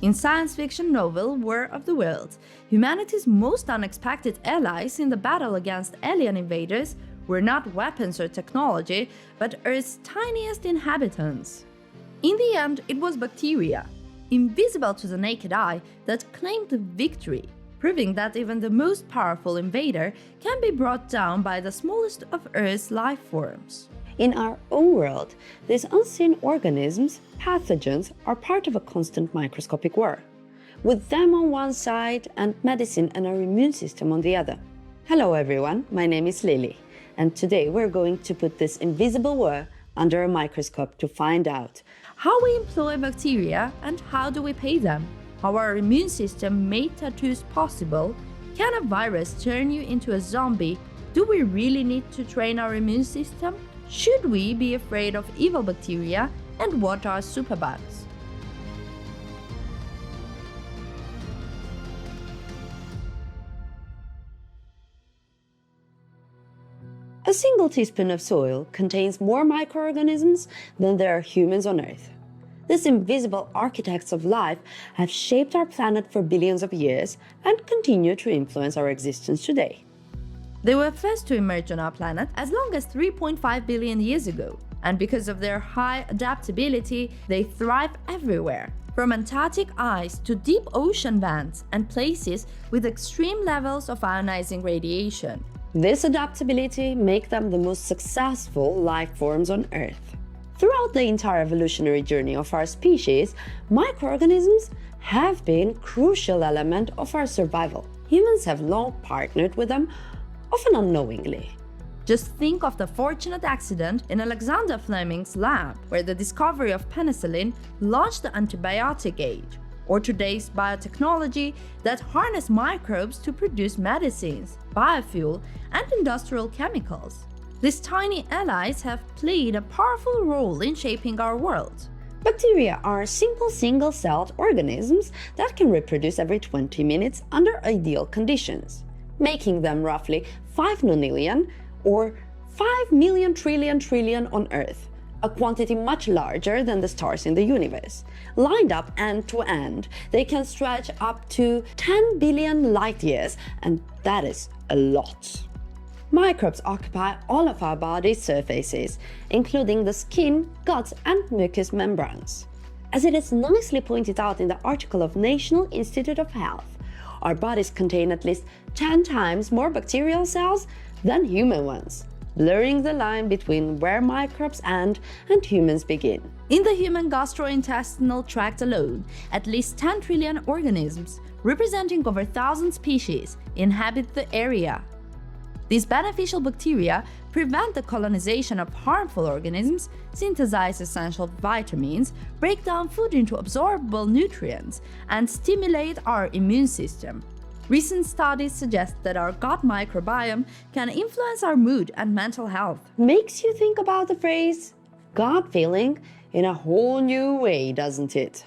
In science fiction novel War of the Worlds, humanity's most unexpected allies in the battle against alien invaders were not weapons or technology, but Earth's tiniest inhabitants. In the end, it was bacteria, invisible to the naked eye, that claimed victory, proving that even the most powerful invader can be brought down by the smallest of Earth's life forms. In our own world, these unseen organisms, pathogens, are part of a constant microscopic war, with them on one side and medicine and our immune system on the other. Hello everyone, my name is Lily, and today we're going to put this invisible war under a microscope to find out how we employ bacteria and how do we pay them, how our immune system made tattoos possible, can a virus turn you into a zombie, do we really need to train our immune system? Should we be afraid of evil bacteria, and what are superbugs? A single teaspoon of soil contains more microorganisms than there are humans on Earth. These invisible architects of life have shaped our planet for billions of years and continue to influence our existence today. They were first to emerge on our planet as long as 3.5 billion years ago, and because of their high adaptability, they thrive everywhere, from Antarctic ice to deep ocean vents and places with extreme levels of ionizing radiation. This adaptability makes them the most successful life forms on Earth. Throughout the entire evolutionary journey of our species, microorganisms have been a crucial element of our survival. Humans have long partnered with them, often unknowingly. Just think of the fortunate accident in Alexander Fleming's lab, where the discovery of penicillin launched the antibiotic age, or today's biotechnology that harness microbes to produce medicines, biofuel, and industrial chemicals. These tiny allies have played a powerful role in shaping our world. Bacteria are simple single-celled organisms that can reproduce every 20 minutes under ideal conditions, making them roughly 5 nonillion or 5 million trillion on Earth, a quantity much larger than the stars in the universe. Lined up end to end, they can stretch up to 10 billion light years, and that is a lot. Microbes occupy all of our body's surfaces, including the skin, guts, and mucous membranes. As it is nicely pointed out in the article of National Institute of Health, our bodies contain at least 10 times more bacterial cells than human ones, blurring the line between where microbes end and humans begin. In the human gastrointestinal tract alone, at least 10 trillion organisms, representing over 1,000 species, inhabit the area. These beneficial bacteria prevent the colonization of harmful organisms, synthesize essential vitamins, break down food into absorbable nutrients, and stimulate our immune system. Recent studies suggest that our gut microbiome can influence our mood and mental health. Makes you think about the phrase gut feeling in a whole new way, doesn't it?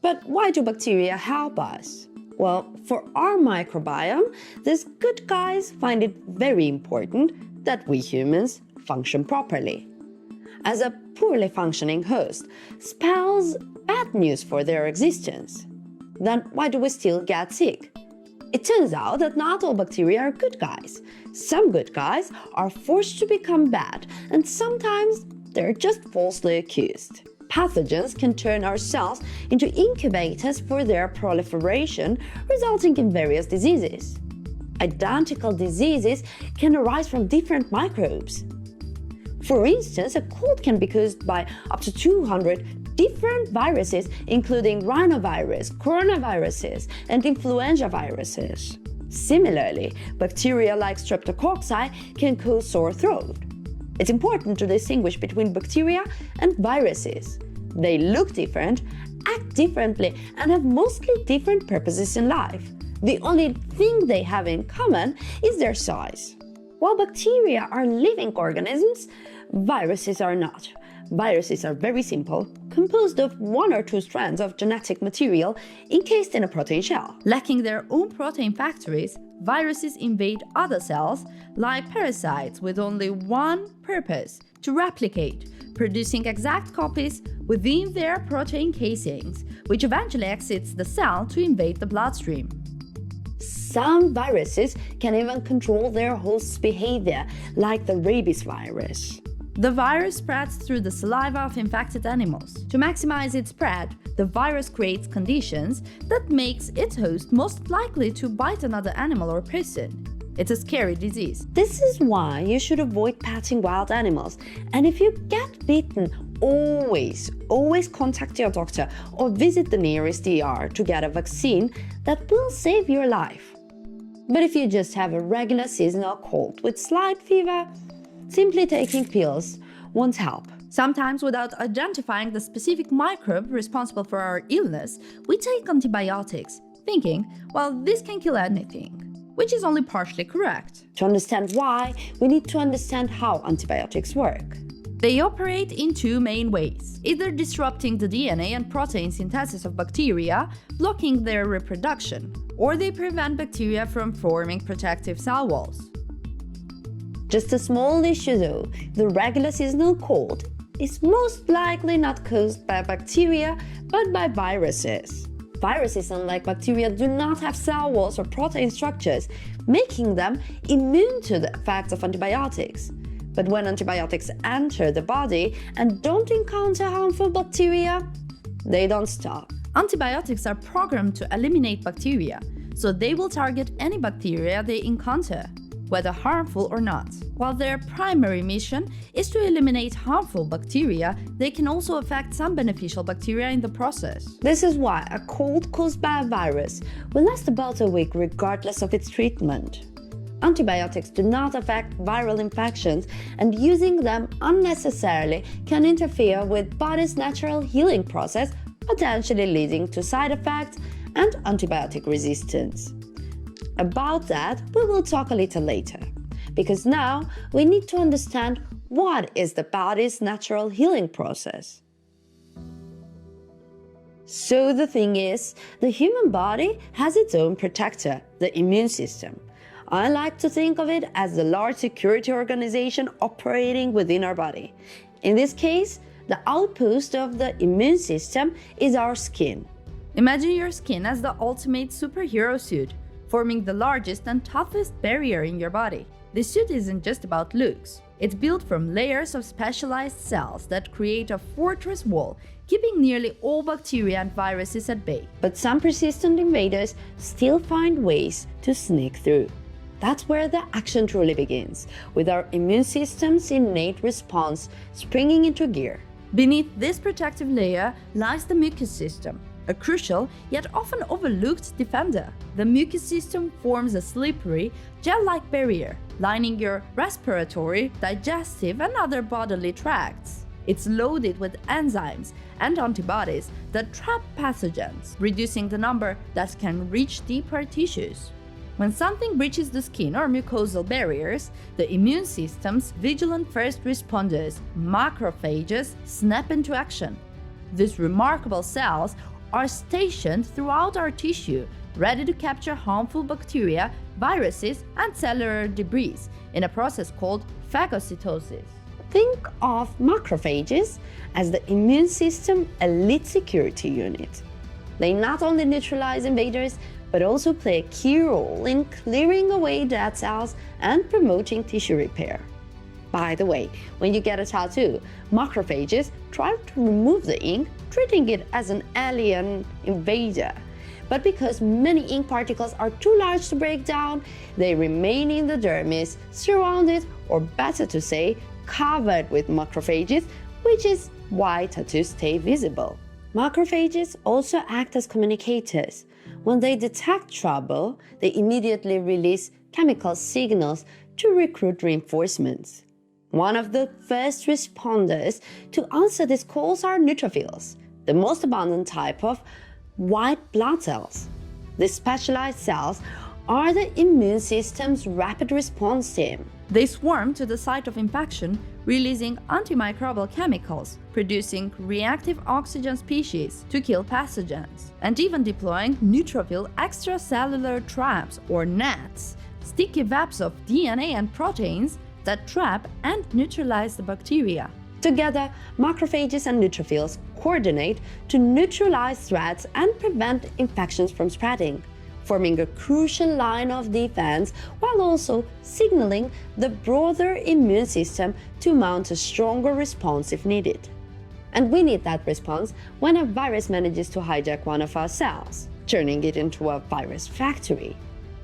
But why do bacteria help us? Well, for our microbiome, these good guys find it very important that we humans function properly. As a poorly functioning host spells bad news for their existence. Then why do we still get sick? It turns out that not all bacteria are good guys. Some good guys are forced to become bad, and sometimes they're just falsely accused. Pathogens can turn our cells into incubators for their proliferation, resulting in various diseases. Identical diseases can arise from different microbes. For instance, a cold can be caused by up to 200 different viruses, including rhinovirus, coronaviruses, and influenza viruses. Similarly, bacteria like streptococci can cause sore throat. It's important to distinguish between bacteria and viruses. They look different, act differently, and have mostly different purposes in life. The only thing they have in common is their size. While bacteria are living organisms, viruses are not. Viruses are very simple, composed of 1 or 2 strands of genetic material encased in a protein shell. Lacking their own protein factories, viruses invade other cells like parasites with only one purpose: to replicate, producing exact copies within their protein casings, which eventually exits the cell to invade the bloodstream. Some viruses can even control their host's behavior, like the rabies virus. The virus spreads through the saliva of infected animals. To maximize its spread, the virus creates conditions that makes its host most likely to bite another animal or person. It's a scary disease. This is why you should avoid petting wild animals. And if you get bitten, always contact your doctor or visit the nearest ER to get a vaccine that will save your life. But if you just have a regular seasonal cold with slight fever, simply taking pills won't help. Sometimes, without identifying the specific microbe responsible for our illness, we take antibiotics, thinking, well, this can kill anything, which is only partially correct. To understand why, we need to understand how antibiotics work. They operate in two main ways, either disrupting the DNA and protein synthesis of bacteria, blocking their reproduction, or they prevent bacteria from forming protective cell walls. Just a small issue though, the regular seasonal cold is most likely not caused by bacteria, but by viruses. Viruses, unlike bacteria, do not have cell walls or protein structures, making them immune to the effects of antibiotics. But when antibiotics enter the body and don't encounter harmful bacteria, they don't stop. Antibiotics are programmed to eliminate bacteria, so they will target any bacteria they encounter, whether harmful or not. While their primary mission is to eliminate harmful bacteria, they can also affect some beneficial bacteria in the process. This is why a cold caused by a virus will last about a week regardless of its treatment. Antibiotics do not affect viral infections, and using them unnecessarily can interfere with body's natural healing process, potentially leading to side effects and antibiotic resistance. About that, we will talk a little later, because now we need to understand what is the body's natural healing process. So the thing is, the human body has its own protector, the immune system. I like to think of it as the large security organization operating within our body. In this case, the outpost of the immune system is our skin. Imagine your skin as the ultimate superhero suit, forming the largest and toughest barrier in your body. This suit isn't just about looks. It's built from layers of specialized cells that create a fortress wall, keeping nearly all bacteria and viruses at bay. But some persistent invaders still find ways to sneak through. That's where the action truly begins, with our immune system's innate response springing into gear. Beneath this protective layer lies the mucous system, a crucial yet often overlooked defender. The mucous system forms a slippery, gel-like barrier lining your respiratory, digestive, and other bodily tracts. It's loaded with enzymes and antibodies that trap pathogens, reducing the number that can reach deeper tissues. When something breaches the skin or mucosal barriers, the immune system's vigilant first responders, macrophages, snap into action. These remarkable cells are stationed throughout our tissue, ready to capture harmful bacteria, viruses, and cellular debris in a process called phagocytosis. Think of macrophages as the immune system elite security unit. They not only neutralize invaders, but also play a key role in clearing away dead cells and promoting tissue repair. By the way, when you get a tattoo, macrophages try to remove the ink, treating it as an alien invader. But because many ink particles are too large to break down, they remain in the dermis, surrounded, or better to say, covered with macrophages, which is why tattoos stay visible. Macrophages also act as communicators. When they detect trouble, they immediately release chemical signals to recruit reinforcements. One of the first responders to answer these calls are neutrophils, the most abundant type of white blood cells. These specialized cells are the immune system's rapid response team. They swarm to the site of infection, releasing antimicrobial chemicals, producing reactive oxygen species to kill pathogens, and even deploying neutrophil extracellular traps or nets, sticky webs of DNA and proteins that trap and neutralize the bacteria. Together, macrophages and neutrophils coordinate to neutralize threats and prevent infections from spreading, forming a crucial line of defense while also signaling the broader immune system to mount a stronger response if needed. And we need that response when a virus manages to hijack one of our cells, turning it into a virus factory.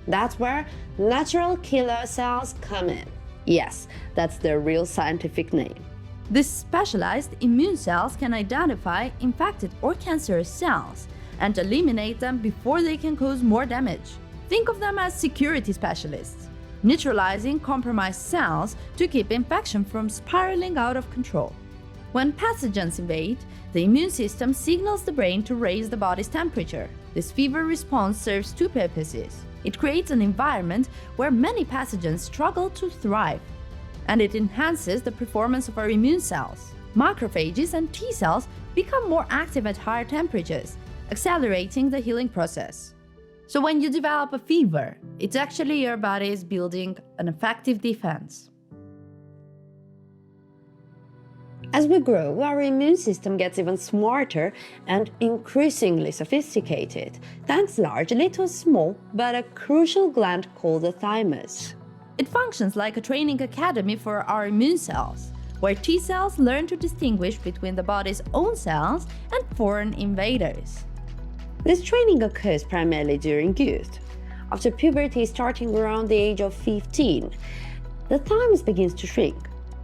That's where natural killer cells come in. Yes, that's their real scientific name. These specialized immune cells can identify infected or cancerous cells and eliminate them before they can cause more damage. Think of them as security specialists, neutralizing compromised cells to keep infection from spiraling out of control. When pathogens invade, the immune system signals the brain to raise the body's temperature. This fever response serves two purposes. It creates an environment where many pathogens struggle to thrive, and it enhances the performance of our immune cells. Macrophages and T cells become more active at higher temperatures, accelerating the healing process. So when you develop a fever, it's actually your body is building an effective defense. As we grow, our immune system gets even smarter and increasingly sophisticated, thanks largely to a small but a crucial gland called the thymus. It functions like a training academy for our immune cells, where T cells learn to distinguish between the body's own cells and foreign invaders. This training occurs primarily during youth. After puberty starting around the age of 15, the thymus begins to shrink,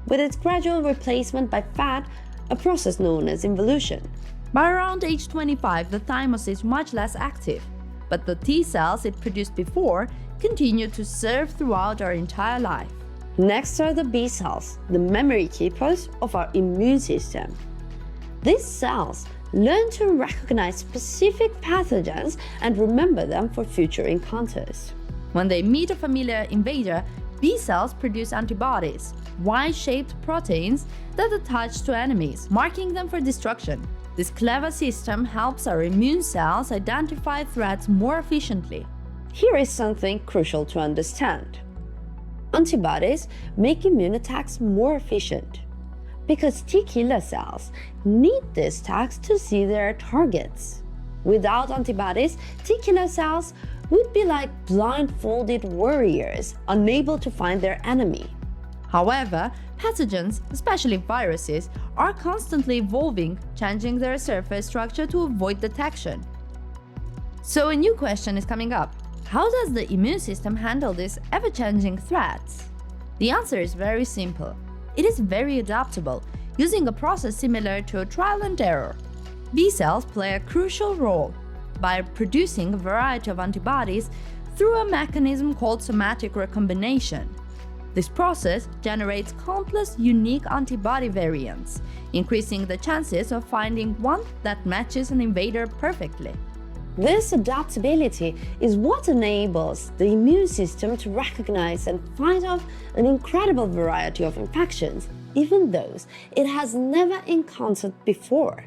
with its gradual replacement by fat, a process known as involution. By around age 25, the thymus is much less active, but the T cells it produced before continue to serve throughout our entire life. Next are the B cells, the memory keepers of our immune system. These cells learn to recognize specific pathogens and remember them for future encounters. When they meet a familiar invader, B cells produce antibodies, Y-shaped proteins that attach to enemies, marking them for destruction. This clever system helps our immune cells identify threats more efficiently. Here is something crucial to understand. Antibodies make immune attacks more efficient because T killer cells need these tags to see their targets. Without antibodies, T killer cells would be like blindfolded warriors, unable to find their enemy. However, pathogens, especially viruses, are constantly evolving, changing their surface structure to avoid detection. So a new question is coming up. How does the immune system handle these ever-changing threats? The answer is very simple. It is very adaptable, using a process similar to a trial and error. B cells play a crucial role by producing a variety of antibodies through a mechanism called somatic recombination. This process generates countless unique antibody variants, increasing the chances of finding one that matches an invader perfectly. This adaptability is what enables the immune system to recognize and fight off an incredible variety of infections, even those it has never encountered before.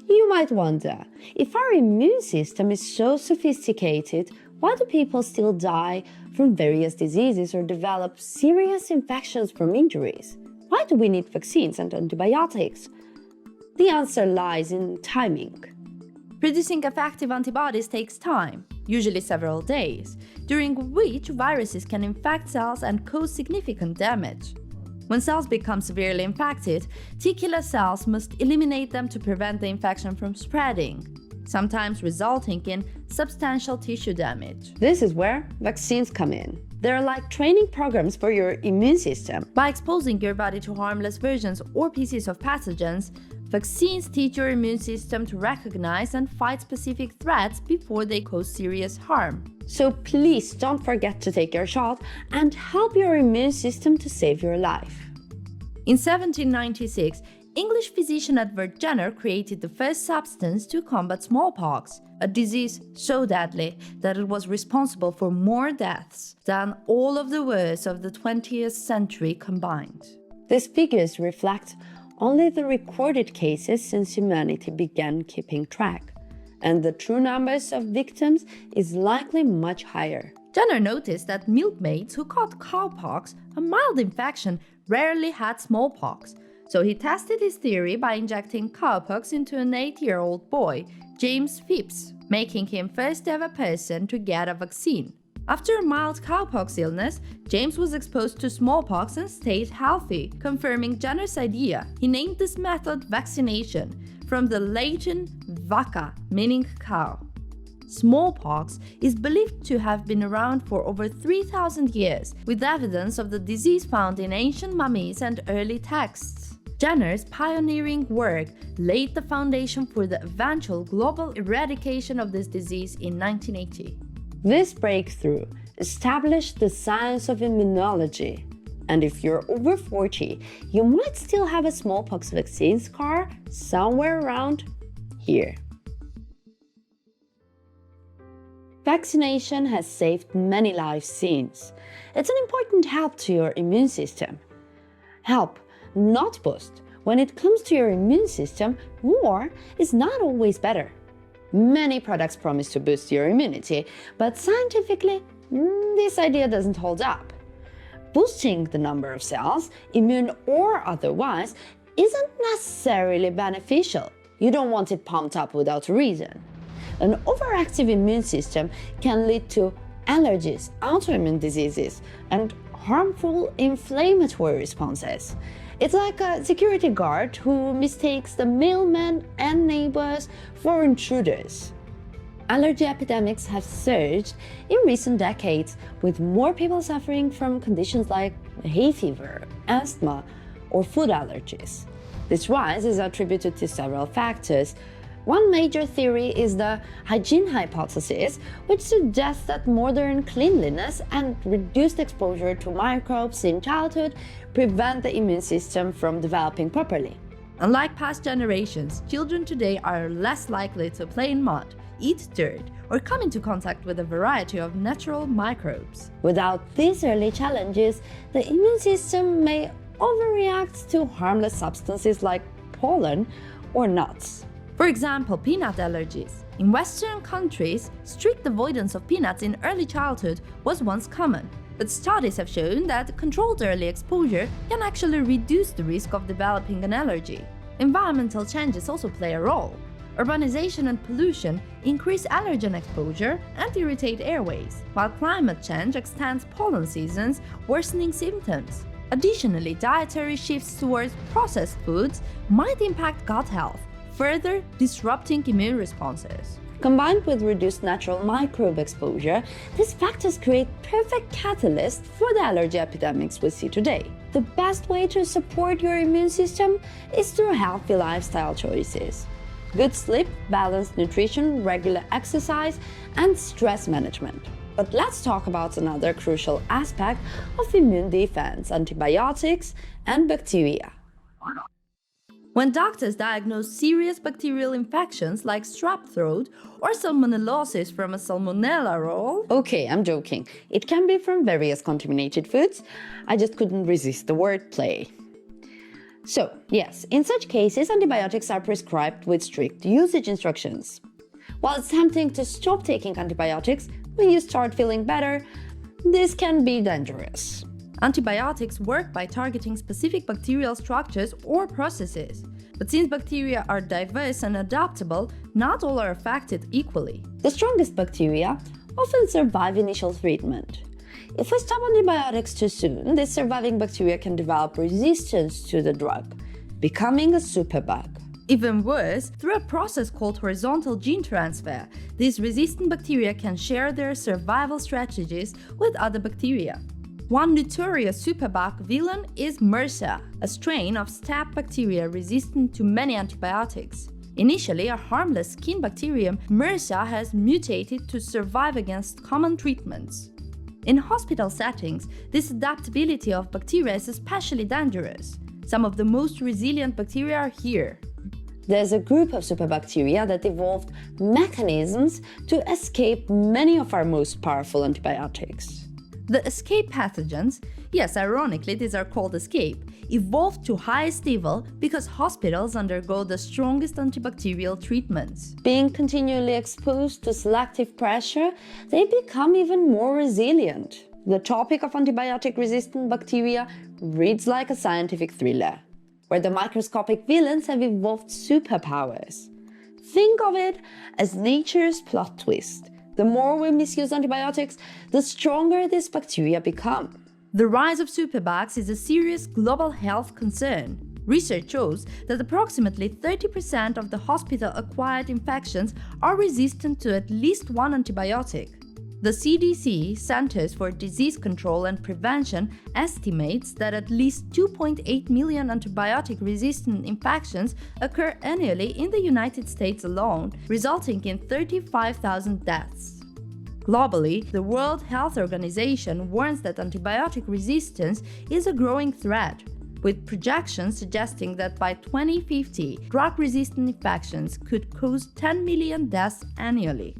You might wonder, if our immune system is so sophisticated, why do people still die from various diseases or develop serious infections from injuries? Why do we need vaccines and antibiotics? The answer lies in timing. Producing effective antibodies takes time, usually several days, during which viruses can infect cells and cause significant damage. When cells become severely infected, T killer cells must eliminate them to prevent the infection from spreading, sometimes resulting in substantial tissue damage. This is where vaccines come in. They're like training programs for your immune system. By exposing your body to harmless versions or pieces of pathogens, vaccines teach your immune system to recognize and fight specific threats before they cause serious harm. So please don't forget to take your shot and help your immune system to save your life. In 1796, English physician Edward Jenner created the first substance to combat smallpox, a disease so deadly that it was responsible for more deaths than all of the wars of the 20th century combined. These figures reflect only the recorded cases since humanity began keeping track, and the true numbers of victims is likely much higher. Jenner noticed that milkmaids who caught cowpox, a mild infection, rarely had smallpox, so he tested his theory by injecting cowpox into an 8-year-old boy, James Phipps, making him first ever person to get a vaccine. After a mild cowpox illness, James was exposed to smallpox and stayed healthy, confirming Jenner's idea. He named this method vaccination, from the Latin vacca, meaning cow. Smallpox is believed to have been around for over 3,000 years, with evidence of the disease found in ancient mummies and early texts. Jenner's pioneering work laid the foundation for the eventual global eradication of this disease in 1980. This breakthrough established the science of immunology, and if you're over 40, you might still have a smallpox vaccine scar somewhere around here. Vaccination has saved many lives since. It's an important help to your immune system. Help, not boost. When it comes to your immune system, more is not always better. Many products promise to boost your immunity, but scientifically, this idea doesn't hold up. Boosting the number of cells, immune or otherwise, isn't necessarily beneficial. You don't want it pumped up without reason. An overactive immune system can lead to allergies, autoimmune diseases, and harmful inflammatory responses. It's like a security guard who mistakes the mailman and neighbors for intruders. Allergy epidemics have surged in recent decades, with more people suffering from conditions like hay fever, asthma, or food allergies. This rise is attributed to several factors. One major theory is the hygiene hypothesis, which suggests that modern cleanliness and reduced exposure to microbes in childhood prevent the immune system from developing properly. Unlike past generations, children today are less likely to play in mud, eat dirt, or come into contact with a variety of natural microbes. Without these early challenges, the immune system may overreact to harmless substances like pollen or nuts. For example, peanut allergies. In Western countries, strict avoidance of peanuts in early childhood was once common, but studies have shown that controlled early exposure can actually reduce the risk of developing an allergy. Environmental changes also play a role. Urbanization and pollution increase allergen exposure and irritate airways, while climate change extends pollen seasons, worsening symptoms. Additionally, dietary shifts towards processed foods might impact gut health, further disrupting immune responses. Combined with reduced natural microbe exposure, these factors create perfect catalysts for the allergy epidemics we see today. The best way to support your immune system is through healthy lifestyle choices. Good sleep, balanced nutrition, regular exercise, and stress management. But let's talk about another crucial aspect of immune defense: antibiotics and bacteria. When doctors diagnose serious bacterial infections like strep throat or salmonellosis from a salmonella roll... Okay, I'm joking. It can be from various contaminated foods. I just couldn't resist the wordplay. So, yes, in such cases, antibiotics are prescribed with strict usage instructions. While it's tempting to stop taking antibiotics when you start feeling better, this can be dangerous. Antibiotics work by targeting specific bacterial structures or processes. But since bacteria are diverse and adaptable, not all are affected equally. The strongest bacteria often survive initial treatment. If we stop antibiotics too soon, this surviving bacteria can develop resistance to the drug, becoming a superbug. Even worse, through a process called horizontal gene transfer, these resistant bacteria can share their survival strategies with other bacteria. One notorious superbug villain is MRSA, a strain of staph bacteria resistant to many antibiotics. Initially a harmless skin bacterium, MRSA has mutated to survive against common treatments. In hospital settings, this adaptability of bacteria is especially dangerous. Some of the most resilient bacteria are here. There's a group of superbacteria that evolved mechanisms to escape many of our most powerful antibiotics. The escape pathogens, yes, ironically these are called escape, evolved to highest level because hospitals undergo the strongest antibacterial treatments. Being continually exposed to selective pressure, they become even more resilient. The topic of antibiotic-resistant bacteria reads like a scientific thriller, where the microscopic villains have evolved superpowers. Think of it as nature's plot twist. The more we misuse antibiotics, the stronger these bacteria become. The rise of superbugs is a serious global health concern. Research shows that approximately 30% of the hospital-acquired infections are resistant to at least one antibiotic. The CDC, Centers for Disease Control and Prevention, estimates that at least 2.8 million antibiotic-resistant infections occur annually in the United States alone, resulting in 35,000 deaths. Globally, the World Health Organization warns that antibiotic resistance is a growing threat, with projections suggesting that by 2050, drug-resistant infections could cause 10 million deaths annually.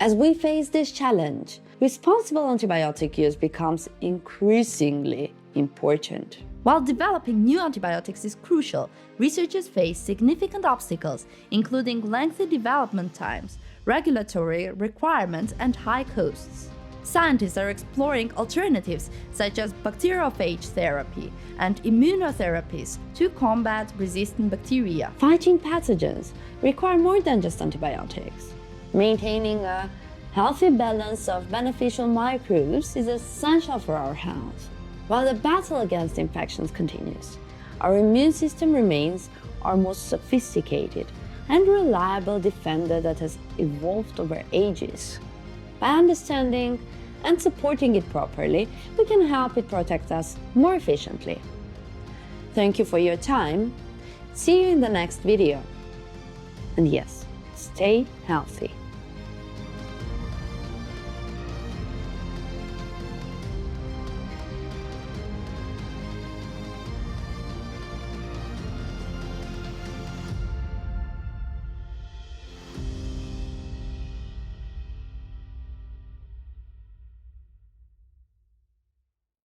As we face this challenge, responsible antibiotic use becomes increasingly important. While developing new antibiotics is crucial, researchers face significant obstacles, including lengthy development times, regulatory requirements, and high costs. Scientists are exploring alternatives such as bacteriophage therapy and immunotherapies to combat resistant bacteria. Fighting pathogens require more than just antibiotics. Maintaining a healthy balance of beneficial microbes is essential for our health. While the battle against infections continues, our immune system remains our most sophisticated and reliable defender that has evolved over ages. By understanding and supporting it properly, we can help it protect us more efficiently. Thank you for your time. See you in the next video. And yes, stay healthy.